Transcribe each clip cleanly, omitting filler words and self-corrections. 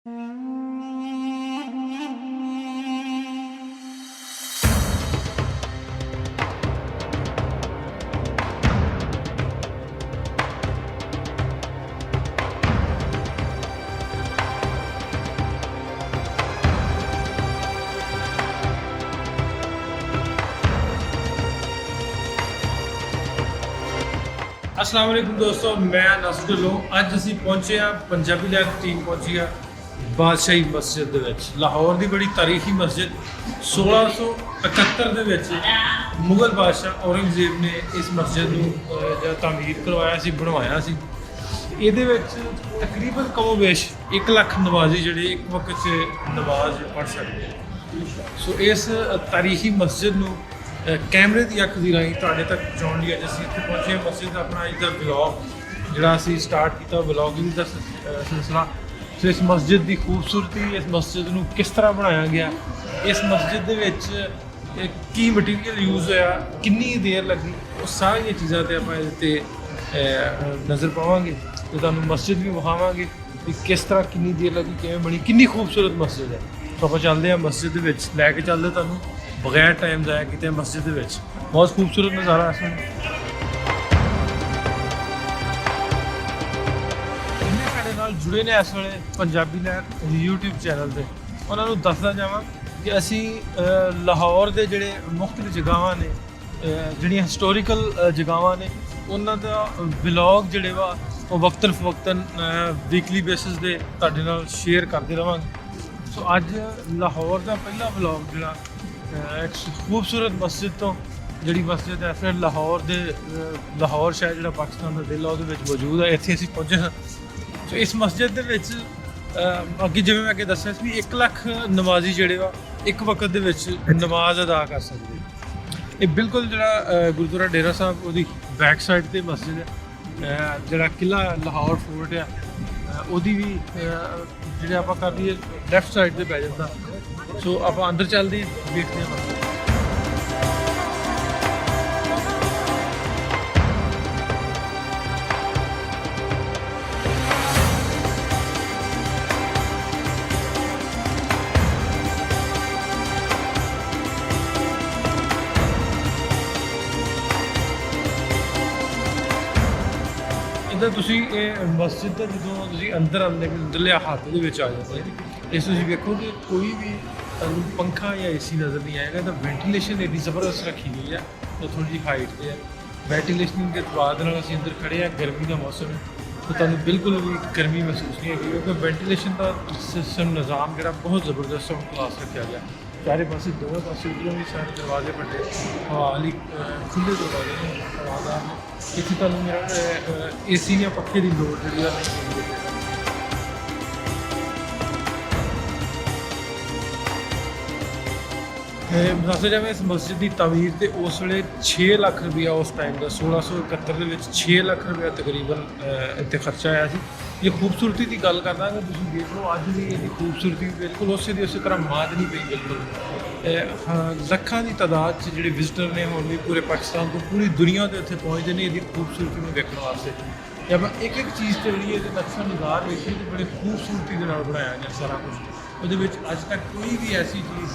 अस्सलाम वालेकुम दोस्तों, मैं नासिर ढिल्लों। अज असीं पहुंचे हाँ, पंजाबी लैब टीम पहुंची है बादशाही मस्जिद दे विच। लाहौर की बड़ी तारीखी मस्जिद 1671 दे विच मुगल बादशाह औरंगजेब ने इस मस्जिद को तामीर करवाया सी, बनवाया सी। ਇਹਦੇ ਵਿੱਚ तकरीबन कमो बेश 1 ਲੱਖ नमाजी ਜਿਹੜੇ एक वक्त 'ਚ नमाज पढ़ सकते हैं। सो इस तारीखी मस्जिद ਨੂੰ कैमरे की अख की राही तुहाडे तक पहुँचाने लिए अज असीं इत्थे पहुंचे मस्जिद अपना अज का ब्लॉग जिहड़ा असीं स्टार्ट किया ब्लॉगिंग का सिलसिला। सो इस मस्जिद की खूबसूरती, इस मस्जिद को किस तरह बनाया गया, इस मस्जिद दे विच की मटीरियल यूज़ होया, कितनी देर लगी, वो सारिया चीज़ों पर आपां इहदे नज़र पावांगे तो तुहानूं मस्जिद भी विखावांगे कि किस तरह कितनी देर लगी, किवें बनी, कितनी खूबसूरत मस्जिद है। तो आपां चलदे हां मस्जिद दे विच, लैके चलदे तुहानूं बगैर टाइम जाया किते मस्जिद दे विच। बहुत खूबसूरत नज़ारा इस वेले। जिन्ने साडे नाल जुड़े ने इस वेले पंजाबी लैब यूट्यूब चैनल ते, उन्हां नूं दसदा जावां कि असीं लाहौर दे जिहड़े मुख्तलिफ जगहां ने, जिहड़ियां हिस्टोरिकल जगहां ने, उन्हां दा व्लॉग जिहड़े वा ਉਹ ਵਕਤਨ ਫਵਕਤਨ ਵੀਕਲੀ ਬੇਸਿਸ ਦੇ ਤੁਹਾਡੇ ਨਾਲ ਸ਼ੇਅਰ ਕਰਦੇ ਰਵਾਂਗੇ। ਸੋ ਅੱਜ ਲਾਹੌਰ ਦਾ ਪਹਿਲਾ ਵਲੌਗ ਜਿਹੜਾ ਇੱਕ ਖੂਬਸੂਰਤ ਮਸਜਿਦ ਤੋਂ, ਜਿਹੜੀ ਮਸਜਿਦ ਹੈ ਫਿਰ ਲਾਹੌਰ ਸ਼ਹਿਰ ਜਿਹੜਾ ਪਾਕਿਸਤਾਨ ਦਾ ਦਿਲ ਆ ਉਹਦੇ ਵਿੱਚ ਮੌਜੂਦ ਹੈ, ਇੱਥੇ ਅਸੀਂ ਪਹੁੰਚੇ ਹਾਂ। ਸੋ ਇਸ ਮਸਜਿਦ ਦੇ ਵਿੱਚ ਅੱਗੇ ਜਿਵੇਂ ਮੈਂ ਅੱਗੇ ਦੱਸਿਆ ਸੀ ਵੀ 1 ਲੱਖ ਨਮਾਜ਼ੀ ਜਿਹੜੇ ਵਾ ਇੱਕ ਵਕਤ ਦੇ ਵਿੱਚ ਨਮਾਜ਼ ਅਦਾ ਕਰ ਸਕਦੇ। ਇਹ ਬਿਲਕੁਲ ਜਿਹੜਾ ਗੁਰਦੁਆਰਾ ਡੇਰਾ ਸਾਹਿਬ ਉਹਦੀ ਬੈਕ ਸਾਈਡ 'ਤੇ ਮਸਜਿਦ ਹੈ। ਜਿਹੜਾ ਕਿਲਾ ਲਾਹੌਰ ਫੋਰਟ ਆ ਉਹਦੀ ਵੀ ਜਿਹੜੇ ਆਪਾਂ ਕਰ ਲਈਏ ਲੈਫਟ ਸਾਈਡ 'ਤੇ ਪੈ ਜਾਂਦਾ। ਸੋ ਆਪਾਂ ਅੰਦਰ ਚੱਲਦੇ ਹਾਂ, ਦੇਖਦੇ ਹਾਂ। ਇੱਦਾਂ ਤੁਸੀਂ ਇਹ ਮਸਜਿਦ ਦਾ ਜਦੋਂ ਤੁਸੀਂ ਅੰਦਰ ਆਉਂਦੇ ਅੰਦਰਲੇ ਹੱਥ ਦੇ ਵਿੱਚ ਆ ਜਾਂਦੇ ਇਸ ਤੁਸੀਂ ਵੇਖੋ ਕਿ ਕੋਈ ਵੀ ਤੁਹਾਨੂੰ ਪੰਖਾ ਜਾਂ ਏਸੀ ਨਜ਼ਰ ਨਹੀਂ ਆਏਗਾ। ਤਾਂ ਵੈਂਟੀਲੇਸ਼ਨ ਐਡੀ ਜ਼ਬਰਦਸਤ ਰੱਖੀ ਗਈ ਹੈ, ਉਹ ਥੋੜ੍ਹੀ ਜਿਹੀ ਹਾਈਟ 'ਤੇ ਹੈ। ਵੈਂਟੀਲੇਸ਼ਨ ਦੇ ਬਾਅਦ ਨਾਲ ਅਸੀਂ ਅੰਦਰ ਖੜੇ ਹਾਂ, ਗਰਮੀ ਦਾ ਮੌਸਮ ਹੈ, ਤਾਂ ਤੁਹਾਨੂੰ ਬਿਲਕੁਲ ਵੀ ਗਰਮੀ ਮਹਿਸੂਸ ਨਹੀਂ ਹੈਗੀ ਕਿਉਂਕਿ ਵੈਂਟੀਲੇਸ਼ਨ ਦਾ ਸਿਸਟਮ ਨਿਜ਼ਾਮ ਜਿਹੜਾ ਬਹੁਤ ਜ਼ਬਰਦਸਤ ਔਰ ਕਲਾਸ ਰੱਖਿਆ ਗਿਆ। ਚਾਰੇ ਪਾਸੇ ਦੋਵੇਂ ਪਾਸੇ ਉੱਧਰੋਂ ਵੀ ਸਾਰੇ ਦਰਵਾਜ਼ੇ ਵੱਡੇ ਹਵਾ ਵਾਲੀ ਖੁੱਲ੍ਹੇ ਦਰਵਾਜ਼ੇ ਨੇ, ਹਵਾਦਾਰ ਨੇ। ਇੱਥੇ ਤੁਹਾਨੂੰ ਮੇਰਾ ਏਸੀ ਜਾਂ ਪੱਖੇ ਦੀ ਲੋੜ ਜਿਹੜੀ ਆ ਨਹੀਂ ਪੈਂਦੀ। ਦੱਸਿਆ ਜਾਵੇ ਇਸ ਮਸਜਿਦ ਦੀ ਤਾਮੀਰ ਤੇ ਉਸ ਵੇਲੇ 6 ਲੱਖ ਰੁਪਇਆ ਉਸ ਟਾਈਮ ਦਾ 1671 ਦੇ ਵਿੱਚ 6 ਲੱਖ ਰੁਪਇਆ ਤਕਰੀਬਨ ਇੱਥੇ ਖਰਚਾ ਆਇਆ ਸੀ। ਇਹ ਖੂਬਸੂਰਤੀ ਦੀ ਗੱਲ ਕਰਦਾ ਕਿ ਤੁਸੀਂ ਦੇਖ ਲਓ ਅੱਜ ਵੀ ਇਹਦੀ ਖੂਬਸੂਰਤੀ ਬਿਲਕੁਲ ਉਸੇ ਤਰ੍ਹਾਂ ਮਾਤ ਨਹੀਂ ਪਈ ਬਿਲਕੁਲ। ਲੱਖਾਂ ਦੀ ਤਾਦਾਦ 'ਚ ਜਿਹੜੇ ਵਿਜ਼ਿਟਰ ਨੇ ਹੁਣ ਵੀ ਪੂਰੇ ਪਾਕਿਸਤਾਨ ਤੋਂ ਪੂਰੀ ਦੁਨੀਆ ਦੇ ਉੱਥੇ ਪਹੁੰਚਦੇ ਨੇ ਇਹਦੀ ਖੂਬਸੂਰਤੀ ਨੂੰ ਦੇਖਣ ਵਾਸਤੇ। ਜੇ ਆਪਾਂ ਇੱਕ ਚੀਜ਼ ਤੇ ਜਿਹੜੀ ਇਹਦੇ ਨਕਸ਼ਾ ਨਿਗਾਰ ਵੇਖੀਏ ਤਾਂ ਬੜੇ ਖੂਬਸੂਰਤੀ ਦੇ ਨਾਲ ਬਣਾਇਆ ਗਿਆ ਸਾਰਾ ਕੁਝ। ਉਹਦੇ ਵਿੱਚ ਅੱਜ ਤੱਕ ਕੋਈ ਵੀ ਐਸੀ ਚੀਜ਼,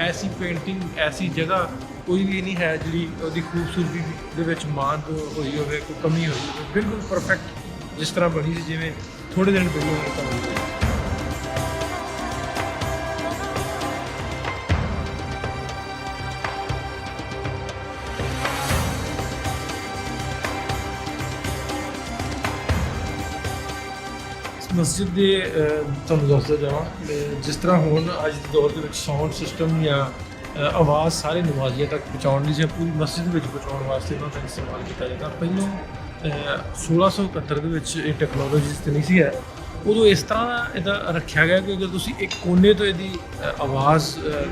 ਐਸੀ ਪੇਂਟਿੰਗ, ਐਸੀ ਜਗ੍ਹਾ ਕੋਈ ਵੀ ਨਹੀਂ ਹੈ ਜਿਹੜੀ ਉਹਦੀ ਖੂਬਸੂਰਤੀ ਦੇ ਵਿੱਚ ਮਾਤ ਹੋਈ ਹੋਵੇ, ਕੋਈ ਕਮੀ ਹੋਈ ਹੋਵੇ। ਬਿਲਕੁਲ ਪਰਫੈਕਟ ਜਿਸ ਤਰ੍ਹਾਂ ਬਣੀ ਸੀ ਜਿਵੇਂ ਥੋੜ੍ਹੇ ਦਿਨ ਪਹਿਲਾਂ ਬਣੀ। ਮਸਜਿਦ ਦੇ ਤੁਹਾਨੂੰ ਦੱਸਦਾ ਜਾਵਾਂ ਜਿਸ ਤਰ੍ਹਾਂ ਹੁਣ ਅੱਜ ਦੇ ਦੌਰ ਦੇ ਵਿੱਚ ਸਾਊਂਡ ਸਿਸਟਮ ਜਾਂ ਆਵਾਜ਼ ਸਾਰੇ ਨਮਾਜ਼ੀਆਂ ਤੱਕ ਪਹੁੰਚਾਉਣ ਲਈ ਜਾਂ ਪੂਰੀ ਮਸਜਿਦ ਵਿੱਚ ਪਹੁੰਚਾਉਣ ਵਾਸਤੇ ਉਹਨਾਂ ਦਾ ਇਸਤੇਮਾਲ ਕੀਤਾ ਜਾਂਦਾ। ਪਹਿਲਾਂ 1671 ਦੇ ਵਿੱਚ ਇਹ ਟੈਕਨੋਲੋਜੀ ਤੇ ਨਹੀਂ ਸੀ ਹੈ। ਉਦੋਂ ਇਸ ਤਰ੍ਹਾਂ ਇਹਦਾ ਰੱਖਿਆ ਗਿਆ ਕਿ ਅਗਰ ਤੁਸੀਂ ਇੱਕ ਕੋਨੇ ਤੋਂ ਇਹਦੀ ਆਵਾਜ਼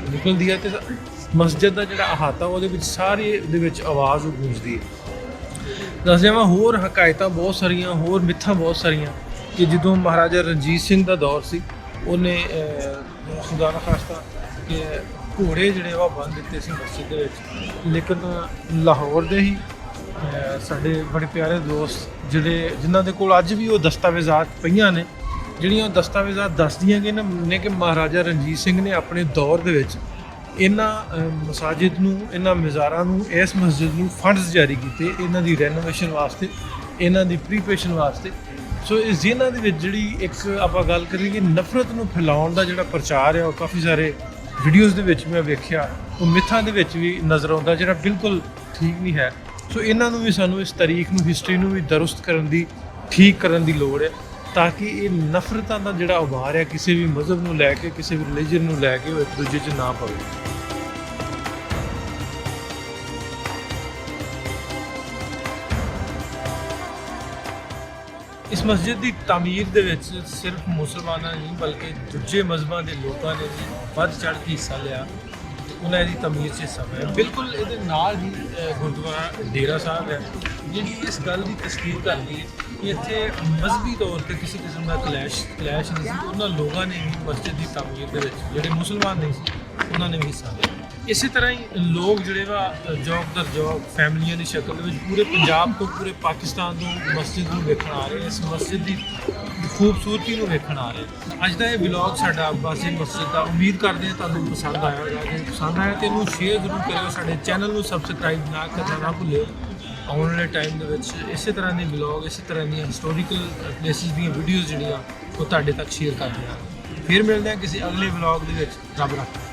ਨਿਕਲਦੀ ਹੈ ਤਾਂ ਮਸਜਿਦ ਦਾ ਜਿਹੜਾ ਅਹਾਤਾ ਉਹਦੇ ਵਿੱਚ ਸਾਰੇ ਦੇ ਵਿੱਚ ਆਵਾਜ਼ ਗੂੰਜਦੀ ਹੈ। ਦੱਸ ਜਾਵਾਂ ਹੋਰ ਹਕਾਇਤਾਂ ਬਹੁਤ ਸਾਰੀਆਂ, ਹੋਰ ਮਿੱਥਾਂ ਬਹੁਤ ਸਾਰੀਆਂ ਕਿ ਜਦੋਂ ਮਹਾਰਾਜਾ ਰਣਜੀਤ ਸਿੰਘ ਦਾ ਦੌਰ ਸੀ ਉਹਨੇ ਖੁਦਾ ਖਾਸਤਾ ਕਿ ਘੋੜੇ ਜਿਹੜੇ ਵਾ ਬੰਨ੍ਹ ਦਿੱਤੇ ਸੀ ਮਸਜਿਦ ਦੇ ਵਿੱਚ। ਲੇਕਿਨ ਲਾਹੌਰ ਦੇ ਹੀ ਸਾਡੇ ਬੜੇ ਪਿਆਰੇ ਦੋਸਤ ਜਿਹੜੇ ਜਿਨ੍ਹਾਂ ਦੇ ਕੋਲ ਅੱਜ ਵੀ ਉਹ ਦਸਤਾਵੇਜ਼ਾਤ ਪਈਆਂ ਨੇ ਜਿਹੜੀਆਂ ਦਸਤਾਵੇਜ਼ਾਂ ਦੱਸਦੀਆਂ ਕਿ ਮਹਾਰਾਜਾ ਰਣਜੀਤ ਸਿੰਘ ਨੇ ਆਪਣੇ ਦੌਰ ਦੇ ਵਿੱਚ ਇਹਨਾਂ ਮਸਾਜਿਦ ਨੂੰ, ਇਹਨਾਂ ਮਜ਼ਾਰਾਂ ਨੂੰ, ਇਸ ਮਸਜਿਦ ਨੂੰ ਫੰਡਸ ਜਾਰੀ ਕੀਤੇ ਇਹਨਾਂ ਦੀ ਰੈਨੋਵੇਸ਼ਨ ਵਾਸਤੇ, ਇਹਨਾਂ ਦੀ ਪ੍ਰੀਪੇਸ਼ਨ ਵਾਸਤੇ। ਸੋ ਇਸ ਜਿਹਨਾਂ ਦੇ ਵਿੱਚ ਜਿਹੜੀ ਇੱਕ ਆਪਾਂ ਗੱਲ ਕਰੀਏ ਕਿ ਨਫ਼ਰਤ ਨੂੰ ਫੈਲਾਉਣ ਦਾ ਜਿਹੜਾ ਪ੍ਰਚਾਰ ਹੈ ਉਹ ਕਾਫੀ ਸਾਰੇ ਵੀਡੀਓਜ਼ ਦੇ ਵਿੱਚ ਮੈਂ ਵੇਖਿਆ, ਉਹ ਮਿੱਥਾਂ ਦੇ ਵਿੱਚ ਵੀ ਨਜ਼ਰ ਆਉਂਦਾ, ਜਿਹੜਾ ਬਿਲਕੁਲ ਠੀਕ ਨਹੀਂ ਹੈ। ਸੋ ਇਹਨਾਂ ਨੂੰ ਵੀ ਸਾਨੂੰ ਇਸ ਤਾਰੀਖ ਨੂੰ, ਹਿਸਟਰੀ ਨੂੰ ਵੀ ਦਰੁਸਤ ਕਰਨ ਦੀ, ਠੀਕ ਕਰਨ ਦੀ ਲੋੜ ਹੈ, ਤਾਂ ਕਿ ਇਹ ਨਫ਼ਰਤਾਂ ਦਾ ਜਿਹੜਾ ਉਭਾਰ ਹੈ ਕਿਸੇ ਵੀ ਮਜ਼ਹਬ ਨੂੰ ਲੈ ਕੇ, ਕਿਸੇ ਵੀ ਰਿਲੀਜਨ ਨੂੰ ਲੈ ਕੇ, ਉਹ ਇੱਕ ਦੂਜੇ 'ਚ ਨਾ ਪਵੇ। ਇਸ ਮਸਜਿਦ ਦੀ ਤਾਮੀਰ ਦੇ ਵਿੱਚ ਸਿਰਫ ਮੁਸਲਮਾਨਾਂ ਨਹੀਂ ਬਲਕਿ ਦੂਜੇ ਮਜ਼ਹਬਾਂ ਦੇ ਲੋਕਾਂ ਨੇ ਵੀ ਵੱਧ ਚੜ੍ਹ ਕੇ ਹਿੱਸਾ ਲਿਆ, ਉਹਨਾਂ ਦੀ ਤਾਮੀਰ 'ਚ ਹਿੱਸਾ ਲਿਆ। ਬਿਲਕੁਲ ਇਹਦੇ ਨਾਲ ਹੀ ਗੁਰਦੁਆਰਾ ਡੇਰਾ ਸਾਹਿਬ ਹੈ, ਜਿਹੜੀ ਇਸ ਗੱਲ ਦੀ ਤਸਦੀਕ ਕਰਦੀ ਹੈ ਕਿ ਇੱਥੇ ਮਜ਼ਹਬੀ ਤੌਰ 'ਤੇ ਕਿਸੇ ਕਿਸਮ ਦਾ ਕਲੈਸ਼ ਨਹੀਂ ਸੀ। ਉਹਨਾਂ ਲੋਕਾਂ ਨੇ ਵੀ ਮਸਜਿਦ ਦੀ ਤਾਮੀਰ ਦੇ ਵਿੱਚ, ਜਿਹੜੇ ਮੁਸਲਮਾਨ ਨਹੀਂ ਸੀ, ਉਹਨਾਂ ਨੇ ਵੀ ਹਿੱਸਾ ਲਿਆ। ਇਸੇ ਤਰ੍ਹਾਂ ਹੀ ਲੋਕ ਜਿਹੜੇ ਵਾ ਜੌਬ ਦਰ ਜੌਬ ਫੈਮਲੀਆਂ ਦੀ ਸ਼ਕਲ ਦੇ ਵਿੱਚ ਪੂਰੇ ਪੰਜਾਬ ਤੋਂ, ਪੂਰੇ ਪਾਕਿਸਤਾਨ ਤੋਂ ਮਸਜਿਦ ਨੂੰ ਵੇਖਣ ਆ ਰਹੇ, ਇਸ ਮਸਜਿਦ ਦੀ ਖੂਬਸੂਰਤੀ ਨੂੰ ਵੇਖਣ ਆ ਰਹੇ। ਅੱਜ ਦਾ ਇਹ ਵਲੌਗ ਸਾਡਾ ਅब्बासी ਮਸਜਿਦ ਦਾ, ਉਮੀਦ ਕਰਦੇ ਹਾਂ ਤੁਹਾਨੂੰ ਪਸੰਦ ਆਇਆ ਹੋਵੇਗਾ। ਜੇ ਪਸੰਦ ਆਇਆ ਤਾਂ ਇਹਨੂੰ ਸ਼ੇਅਰ ਜ਼ਰੂਰ ਕਰਿਓ, ਸਾਡੇ ਚੈਨਲ ਨੂੰ ਸਬਸਕ੍ਰਾਈਬ ਨਾ ਕਰਨਾ ਨਾ ਭੁੱਲਿਓ। ਆਉਣ ਵਾਲੇ ਟਾਈਮ ਦੇ ਵਿੱਚ ਇਸੇ ਤਰ੍ਹਾਂ ਦੇ ਵਲੌਗ, ਇਸੇ ਤਰ੍ਹਾਂ ਦੀਆਂ ਹਿਸਟੋਰੀਕਲ ਪਲੇਸਿਸ ਦੀਆਂ ਵੀਡੀਓਜ਼ ਜਿਹੜੀਆਂ ਉਹ ਤੁਹਾਡੇ ਤੱਕ ਸ਼ੇਅਰ ਕਰਦੇ ਹਾਂ। ਫਿਰ ਮਿਲਦੇ ਹਾਂ ਕਿਸੇ ਅਗਲੇ ਵਲੌਗ ਦੇ ਵਿੱਚ। ਰੱਬ ਰੱਖੇ।